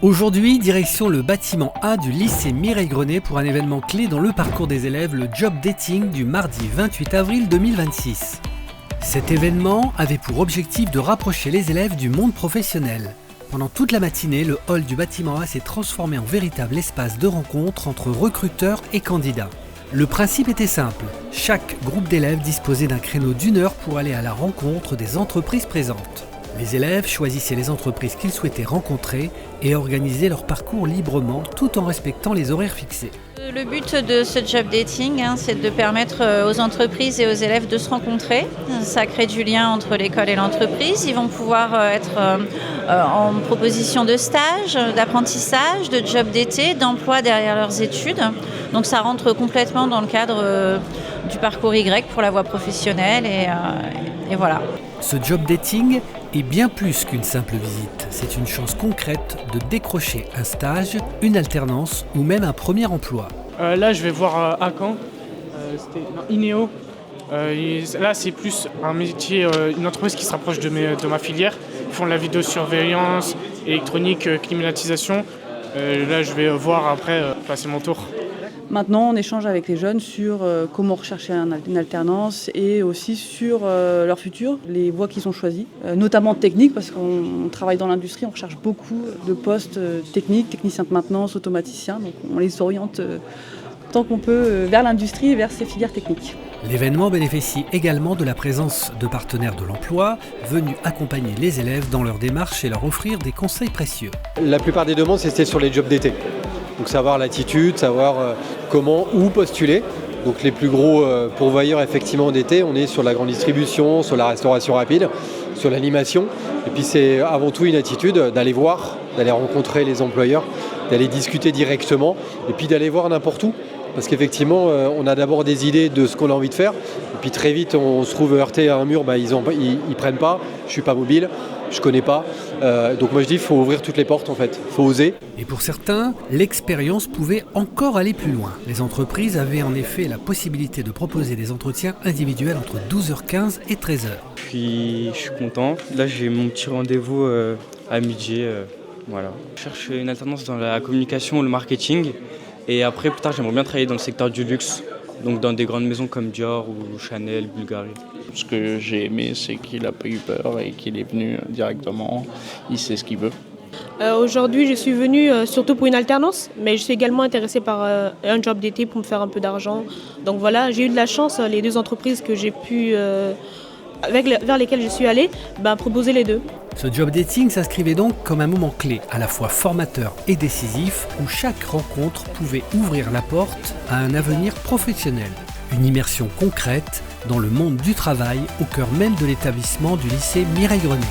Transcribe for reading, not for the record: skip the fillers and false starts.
Aujourd'hui, direction le bâtiment A du lycée Mireille Grenet pour un événement clé dans le parcours des élèves, le Job Dating du mardi 28 avril 2026. Cet événement avait pour objectif de rapprocher les élèves du monde professionnel. Pendant toute la matinée, le hall du bâtiment A s'est transformé en véritable espace de rencontre entre recruteurs et candidats. Le principe était simple, chaque groupe d'élèves disposait d'un créneau d'1 heure pour aller à la rencontre des entreprises présentes. Les élèves choisissaient les entreprises qu'ils souhaitaient rencontrer et organisaient leur parcours librement tout en respectant les horaires fixés. Le but de ce job dating, c'est de permettre aux entreprises et aux élèves de se rencontrer. Ça crée du lien entre l'école et l'entreprise. Ils vont pouvoir être en proposition de stage, d'apprentissage, de job d'été, d'emploi derrière leurs études. Donc ça rentre complètement dans le cadre du parcours Y pour la voie professionnelle et voilà. Ce job dating est bien plus qu'une simple visite. C'est une chance concrète de décrocher un stage, une alternance ou même un premier emploi. Là, je vais voir à Caen, c'était Ineo. Là, c'est plus un métier, une entreprise qui se rapproche de ma filière. Ils font de la vidéosurveillance, électronique, climatisation. Là, je vais voir après passer mon tour. Maintenant, on échange avec les jeunes sur comment rechercher une alternance et aussi sur leur futur, les voies qu'ils ont choisies, notamment techniques, parce qu'on travaille dans l'industrie, on recherche beaucoup de postes techniques, techniciens de maintenance, automaticiens, donc on les oriente tant qu'on peut vers l'industrie et vers ces filières techniques. L'événement bénéficie également de la présence de partenaires de l'emploi venus accompagner les élèves dans leur démarche et leur offrir des conseils précieux. La plupart des demandes, c'était sur les jobs d'été. Donc savoir l'attitude, savoir comment, où postuler. Donc les plus gros pourvoyeurs effectivement d'été, on est sur la grande distribution, sur la restauration rapide, sur l'animation. Et puis c'est avant tout une attitude d'aller voir, d'aller rencontrer les employeurs, d'aller discuter directement et puis d'aller voir n'importe où. Parce qu'effectivement, on a d'abord des idées de ce qu'on a envie de faire. Et puis très vite, on se trouve heurté à un mur, ils prennent pas, je suis pas mobile, je connais pas. Donc moi je dis, il faut ouvrir toutes les portes en fait, il faut oser. Et pour certains, l'expérience pouvait encore aller plus loin. Les entreprises avaient en effet la possibilité de proposer des entretiens individuels entre 12h15 et 13h. Je suis content. Là, j'ai mon petit rendez-vous à midi. Voilà. Je cherche une alternance dans la communication ou le marketing. Et après, plus tard, j'aimerais bien travailler dans le secteur du luxe, donc dans des grandes maisons comme Dior ou Chanel, Bulgari. Ce que j'ai aimé, c'est qu'il n'a pas eu peur et qu'il est venu directement. Il sait ce qu'il veut. Aujourd'hui, je suis venue surtout pour une alternance, mais je suis également intéressée par un job d'été pour me faire un peu d'argent. Donc voilà, j'ai eu de la chance, les deux entreprises que j'ai pu, vers lesquelles je suis allée, proposer les deux. Ce job dating s'inscrivait donc comme un moment clé, à la fois formateur et décisif, où chaque rencontre pouvait ouvrir la porte à un avenir professionnel. Une immersion concrète dans le monde du travail au cœur même de l'établissement du lycée Mireille Grenet.